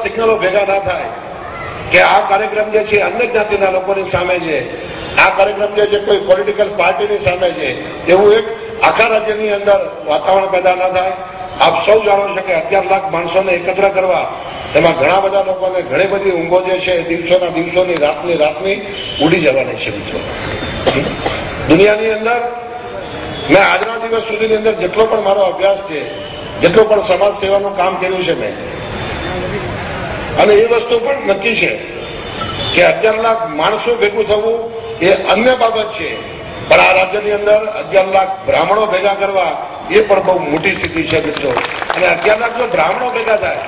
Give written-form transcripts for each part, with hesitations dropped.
સિગ્નલો ભેગા ના થાય કે આ કાર્યક્રમ જે છે અન્ય જ્ઞાતિના લોકોની સામે છે, આ કાર્યક્રમ જે છે કોઈ પોલિટિકલ પાર્ટીની સામે છે, એવું એક આખા રાજ્યની અંદર વાતાવરણ પેદા ના થાય. આપ સૌ જાણો છો કે 11 લાખ માણસોને એકત્ર કરવા, એમાં ઘણા બધા લોકોને ઘણી બધી ઊંઘો જે છે દિવસોના દિવસોની રાતની ઉડી જવાની છે. મિત્રો, દુનિયાની અંદર મેં આજના દિવસ સુધીની અંદર જેટલો પણ મારો અભ્યાસ છે, જેટલો પણ સમાજ સેવાનું કામ કર્યું છે મેં, અને એ વસ્તુ પણ નક્કી છે કે 11 લાખ માણસો ભેગું થવું એ અન્ય બાબત છે, પણ આ રાજ્યની અંદર 11 લાખ બ્રાહ્મણો ભેગા કરવા એ પણ બહુ મોટી સ્થિતિ છે. મિત્રો, અને 11 લાખ જો બ્રાહ્મણો ભેગા થાય,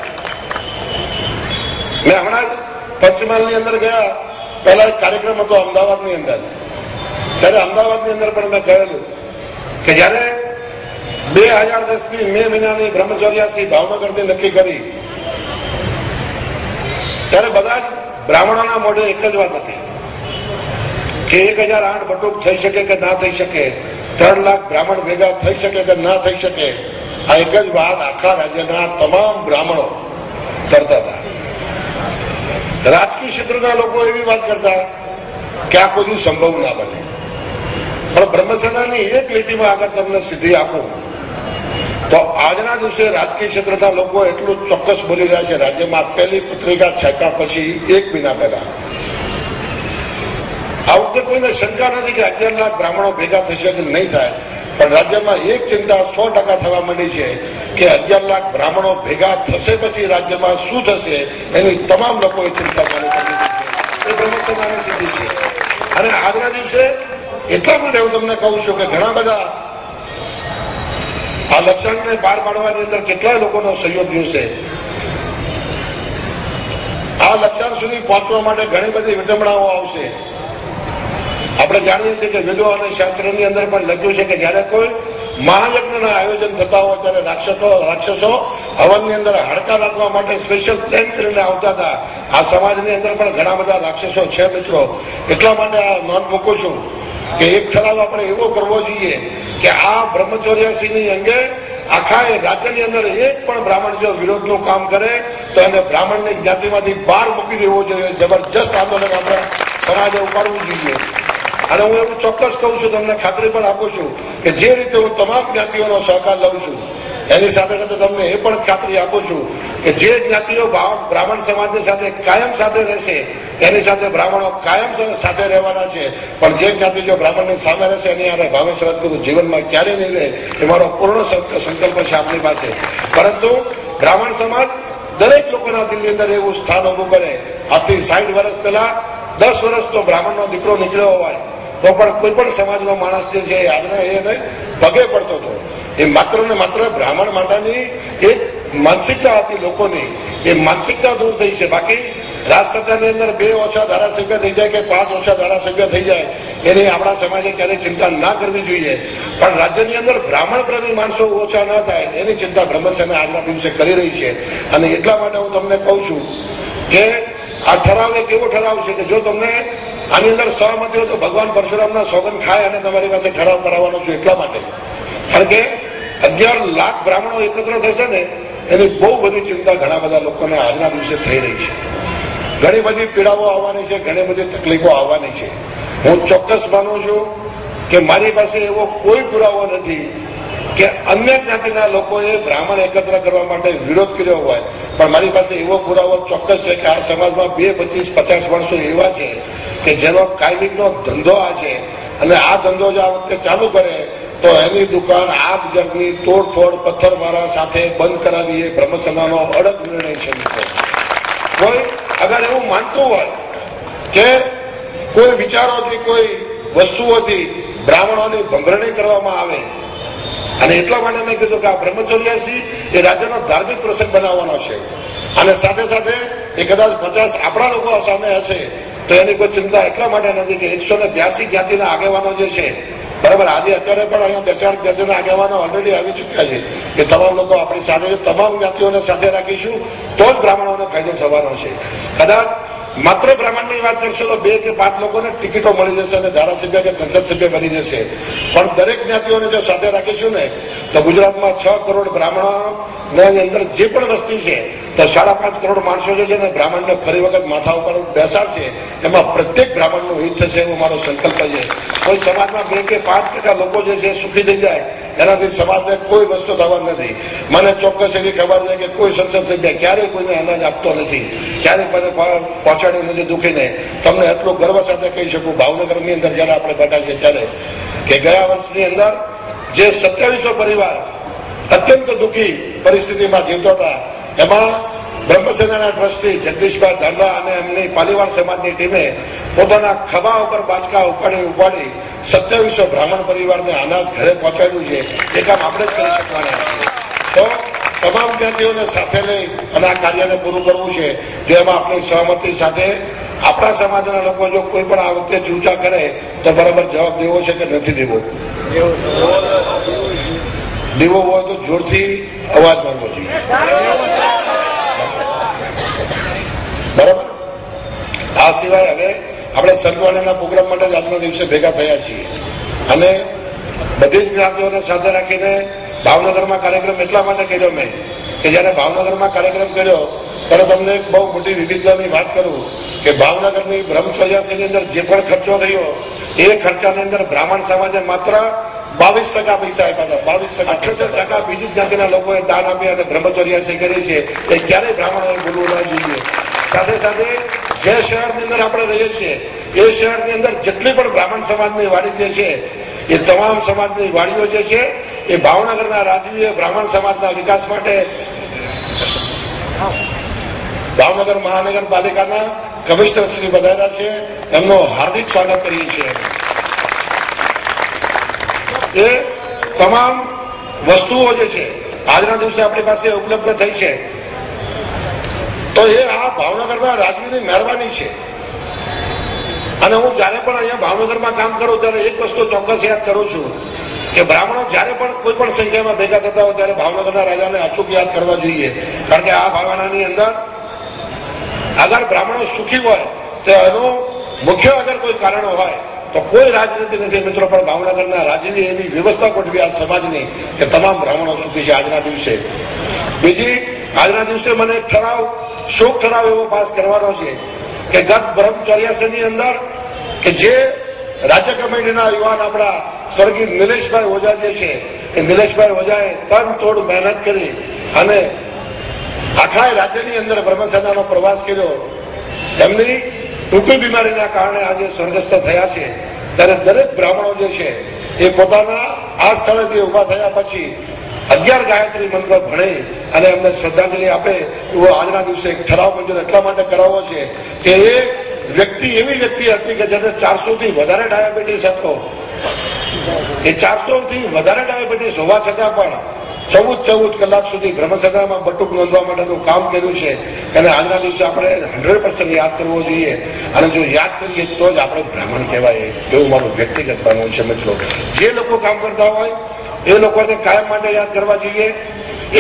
મેં હમણાં પંચમહાલની અંદર ગયા, પહેલા એક કાર્યક્રમ હતો અમદાવાદની અંદર, ત્યારે અમદાવાદની અંદર પણ મેં કહેલું કે જયારે 2010ની મે મહિનાની બ્રહ્મચર્યાસી ભાવનગરથી નક્કી કરી, ત્યારે બધા જ બ્રાહ્મણોના મોઢે એક જ વાત હતી કે 1008 બટુક થઈ શકે કે ના થઈ શકે, 3 લાખ બ્રાહ્મણ ભેગા થઈ શકે કે ના થઈ શકે, આ એક જ વાત આખા રાજ્યના તમામ બ્રાહ્મણો કરતા હતા. રાજકીય ક્ષેત્રના લોકો એવી વાત કરતા કે આ કોઈ સંભવ ના બને, પણ બ્રહ્મસેનાની એક લીટીમાં આગળ તમને સિદ્ધિ આપું તો આજના દિવસે રાજકીય ક્ષેત્રના લોકો એટલું ચોક્કસ બોલી રહ્યા છે. રાજ્યમાં પહેલી પત્રિકા છાપ્યા પછી 1 મહિના પહેલા આ વખતે કોઈને શંકા નથી કે 11 લાખ બ્રાહ્મણો ભેગા થશે કે નહીં થાય, પણ રાજ્યમાં એક ચિંતા 100% થવા માંડી છે કે 11 લાખ બ્રાહ્મણો ભેગા થશે પછી રાજ્યમાં શું થશે એની તમામ લોકોએ ચિંતા ચાલુ કરી દીધી છે. એ બ્રહ્મસેનાની સિદ્ધિ છે. અને આજના દિવસે એટલા માટે હું તમને કહું છું કે ઘણા બધા આ લક્ષ્યાંકને પાર પાડવાની અંદર કેટલાય લોકોનો સહયોગ જોશે. આ લક્ષ્યાંક સુધી પહોંચવા માટે ઘણી બધી વિડંબણાઓ આવશે. આપણે જાણીએ છીએ કે વેદો અને શાસ્ત્રની અંદર પણ લખ્યું છે કે જયારે કોઈ મહાયજ્ઞના આયોજન થતા હોય ત્યારે રાક્ષસો હવનની અંદર હાડકા રાખવા માટે સ્પેશિયલ પ્લેન કરીને આવતા હતા. આ સમાજની અંદર પણ ઘણા બધા રાક્ષસો છે. મિત્રો, એટલા માટે આ નોંધ મૂકું છું કે એક ઠરાવ આપણે એવો કરવો જોઈએ કે આ બ્રહ્મચર્યાસીની અંગે આખા રાજ્યની અંદર એક પણ બ્રાહ્મણ જો વિરોધનું કામ કરે તો એને બ્રાહ્મણની જ્ઞાતિમાંથી બહાર મૂકી દેવો જોઈએ. જબરજસ્ત આંદોલન આપણે સમાજે ઉપાડવું જોઈએ. અને હું એવું ચોક્કસ કહું છું, તમને ખાતરી પણ આપું છું કે જે રીતે હું તમામ જ્ઞાતિઓનો સહકાર લઉં છું, એની સાથે સાથે તમને એ પણ ખાતરી આપું છું કે જે જ્ઞાતિઓ બ્રાહ્મણ સમાજની સાથે કાયમ સાથે રહેશે એની સાથે બ્રાહ્મણો કાયમ સાથે રહેવાના છે. પણ જે જ્ઞાતિ જો બ્રાહ્મણની સામે રહેશે એની યારે ભાવે સદગુરુ જીવનમાં ક્યારેય નહીં રહે, એ મારો પૂર્ણ સંકલ્પ છે આપની પાસે. પરંતુ બ્રાહ્મણ સમાજ દરેક લોકોના દિલની અંદર એવું સ્થાન ઉભું કરે. આજથી 60 વર્ષ પહેલા 10 વર્ષનો બ્રાહ્મણનો દીકરો નીકળ્યો હોય તો પણ કોઈ પણ સમાજનો માણસ જે છે આજના એને પગે પડતો હતો. એ માત્ર ને માત્ર બ્રાહ્મણ માટેની એક માનસિકતા હતી લોકોની, એ માનસિકતા દૂર થઈ છે. બાકી રાજસત્તાની અંદર 2 ઓછા ધારાસભ્ય થઈ જાય કે 5 ઓછા ધારાસભ્ય થઈ જાય એની આપણા સમાજે ક્યારેય ચિંતા ના કરવી જોઈએ, પણ રાજ્યની અંદર બ્રાહ્મણ પ્રેમી માણસો ઓછા ના થાય એની ચિંતા બ્રહ્મસેના આજના દિવસે કરી રહી છે. અને એટલા માટે હું તમને કહું છું કે આ ઠરાવ એક એવો ઠરાવ છે કે જો તમને આની અંદર સહમતી હોય તો ભગવાન પરશુરામના સોગંદ ખાય અને તમારી પાસે ઠરાવ કરાવવાનો છું. એટલા માટે, કારણ કે 11 લાખ બ્રાહ્મણો એકત્ર થશે ને એની બહુ બધી ચિંતા ઘણા બધા લોકોને આજના દિવસે થઈ રહી છે. ઘણી બધી પીડાઓ આવવાની છે, ઘણી બધી તકલીફો આવવાની છે. હું ચોક્કસ માનું છું કે મારી પાસે એવો કોઈ પુરાવો નથી કે અન્ય જ્ઞાતિના લોકોએ બ્રાહ્મણ એકત્ર કરવા માટે વિરોધ કર્યો હોય, પણ મારી પાસે એવો પુરાવો ચોક્કસ છે કે આ સમાજમાં 20, 25, 50 માણસો એવા છે કે જેનો કાયમિકનો ધંધો આ છે, અને આ ધંધો જો આ વખતે ચાલુ કરે તો એની દુકાન આગ જગની તોડફોડ પથ્થરમારા સાથે બંધ કરાવી એ બ્રહ્મસેનાનો અડગ નિર્ણય છે. કોઈ અગર એવું માનતું હોય કે કોઈ વિચારોથી કોઈ વસ્તુઓથી બ્રાહ્મણોની ભંગરણી કરવામાં આવે, અને એટલા માટે મેં કીધું કે આ બ્રહ્મચર્યાસી એ રાજ્યનો ધાર્મિક પ્રસંગ બનાવવાનો છે. અને સાથે સાથે એ કદાચ 50 આપણા લોકો સામે હશે તો એની કોઈ ચિંતા એટલા માટે નથી કે 182 જ્ઞાતિના આગેવાનો જે છે, બરાબર, આજે અત્યારે પણ અહીંયા 2-4 જ્ઞાતિના આગેવાનો ઓલરેડી આવી ચુક્યા છે. એ તમામ લોકો આપણી સાથે, તમામ જ્ઞાતિઓને સાથે રાખીશું તો જ બ્રાહ્મણોને ફાયદો થવાનો છે. કદાચ માત્ર બ્રાહ્મણની વાત કરશો તો 2 કે 5 લોકોને ટિકિટો મળી જશે અને ધારાસભ્ય કે સંસદ સભ્ય બની જશે. પણ દરેક જ્ઞાતિઓને જો સાથે રાખીશું ને તો ગુજરાતમાં 6 કરોડ બ્રાહ્મણોની અંદર જે પણ વસ્તી છે તો 5.5 કરોડ માણસો જે છે ને બ્રાહ્મણને ફરી વખત માથા ઉપર બેસાડશે. એમાં પ્રત્યેક બ્રાહ્મણનું હિત થશે એવો મારો સંકલ્પ છે. કોઈ સમાજમાં 2 કે 5% લોકો જે છે સુખી થઈ જાય એનાથી સમાજને કોઈ વસ્તુ થવા નથી. મને ચોક્કસ એવી ખબર છે કે કોઈ સંસદ સભ્ય ક્યારેય કોઈને અનાજ આપતો નથી, ક્યારેય કોઈને પહોંચાડ્યું નથી દુખીને. તમને એટલું ગર્વ સાથે કહી શકું, ભાવનગરની અંદર જયારે આપણે બેઠા છીએ ત્યારે કે ગયા વર્ષની અંદર જે 2700 પરિવાર અત્યંત દુઃખી પરિસ્થિતિમાં જીવતા હતા, એમાં બ્રહ્મસેનાના ટ્રસ્ટી જગદીશભાઈ ધાંધા અને એમની પાલીવાડ સમાજની ટીમે પોતાના ખભા ઉપર બાચકા ઉપાડી 2700 બ્રાહ્મણ પરિવારને અનાજ ઘરે પહોંચાડ્યું છે. એ કામ આપણે જ કરી શકવાના છીએ. તો તમામ જ્ઞાતિઓને સાથે લઈ અને આ કાર્યને પૂરું કરવું છે. જો એમાં આપણી સહમતી સાથે આપણા સમાજના લોકો જો કોઈ પણ આ વખતે ચૂચા કરે તો બરાબર જવાબ દેવો છે કે નથી દેવો? દેવો હોય તો જોરથી અવાજ માંગવો જોઈએ. બરાબર. આ સિવાય હવે આપણે સંતવાણીના પ્રોગ્રામ માટે જ આજના દિવસે ભેગા થયા છીએ અને બધી જ જ્ઞાતિઓને સાથે રાખીને ભાવનગરમાં કાર્યક્રમ એટલા માટે કર્યો મેં કે જયારે ભાવનગરમાં કાર્યક્રમ કર્યો ત્યારે તમને એક બહુ મોટી વિવિધતાની વાત કરું કે ભાવનગરની બ્રહ્મચર્યાસીની અંદર જે પણ ખર્ચો થયો એ ખર્ચાની અંદર બ્રાહ્મણ સમાજે માત્ર 22% પૈસા આપ્યા હતા. 22%. 68% બીજી જ્ઞાતિના લોકોએ દાન આપી અને બ્રહ્મચર્યાસી કરી છે. એ ક્યારેય બ્રાહ્મણોએ ભૂલવું ના જોઈએ. સાથે સાથે જે શહેરની અંદર આપણે રહીએ છીએ એ શહેરની અંદર જેટલી પણ બ્રાહ્મણ સમાજની વાડી જે છે એ તમામ સમાજની વાડીઓ જે છે એ ભાવનગરના રાજવીએ બ્રાહ્મણ સમાજના વિકાસ માટે ભાવનગર મહાનગરપાલિકાના કમિશનર શ્રી પધાર્યા છે, એમનો હાર્દિક સ્વાગત કરીએ છીએ. એ તમામ વસ્તુઓ જે છે આજના દિવસે આપણી પાસે ઉપલબ્ધ થઈ છે તો એ આ ભાવનગરના રાજવીની મહેરબાની છે. અને હું જયારે પણ અહીંયા ભાવનગરમાં કામ કરું ત્યારે એક વસ્તુ ચોક્કસ યાદ કરું છું કે બ્રાહ્મણો જયારે પણ કોઈ પણ સંખ્યામાં ભેગા થતા હોય ત્યારે ભાવનગરના રાજાને અચૂક યાદ કરવા જોઈએ. કારણ કે આ ભાવનાની અંદર અગર બ્રાહ્મણો સુખી હોય તો એનું મુખ્ય અગર કોઈ કારણ હોય તો કોઈ રાજનીતિ નથી મિત્રો, પણ ભાવનગરના રાજવી એવી વ્યવસ્થા ગોઠવી આ સમાજની કે તમામ બ્રાહ્મણો સુખી છે આજના દિવસે. બીજી આજના દિવસે મને શોક ઠરાવ એવો પાસ કરવાનો છે કે ગત બ્રહ્મચર્યાસની અંદર કે જે રાજ્ય કમિટીના યુવાન આપણા સ્વર્ગીય નિલેશભાઈ ઓઝા જે છે એ નિલેશભાઈ ઓઝાએ તન તોડ મહેનત કરી અને આખા રાજ્યની અંદર બ્રહ્મસેનાનો પ્રવાસ કર્યો. એમની ટૂંકી બીમારીના કારણે આજે સ્વર્ગસ્થ થયા છે. ત્યારે દરેક બ્રાહ્મણો જે છે એ પોતાના આ સ્થળેથી ઉભા થયા પછી 11 ગાયત્રી મંત્ર ભણે અને એમને શ્રદ્ધાંજલિ આપે એવો આજના દિવસે એક ઠરાવ મંજૂર એટલા માટે કરાવવો છે કે એ વ્યક્તિ એવી વ્યક્તિ હતી કે જેને 400 થી વધારે ડાયાબિટીસ હતો. એ 400 થી વધારે ડાયાબિટીસ હોવા છતાં પણ 14 કલાક સુધી બ્રહ્મસેનામાં બટુક નોંધવા માટેનું કામ કર્યું છે. અને આજના દિવસે આપણે 100% યાદ કરવો જોઈએ અને જો યાદ કરીએ તો જ આપણે બ્રાહ્મણ કહેવાય એવું મારું વ્યક્તિગત માનવું છે. મિત્રો, જે લોકો કામ કરતા હોય એ લોકોને કાયમ માટે યાદ કરવા જોઈએ.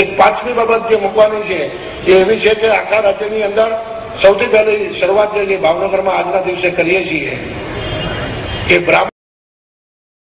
એક 5મી બાબત જે મૂકવાની છે એ એવી છે કે આખા રાજ્યની અંદર સૌથી પહેલી શરૂઆત જે ભાવનગરમાં આજના દિવસે કરીએ છીએ કે બ્રાહ્મણ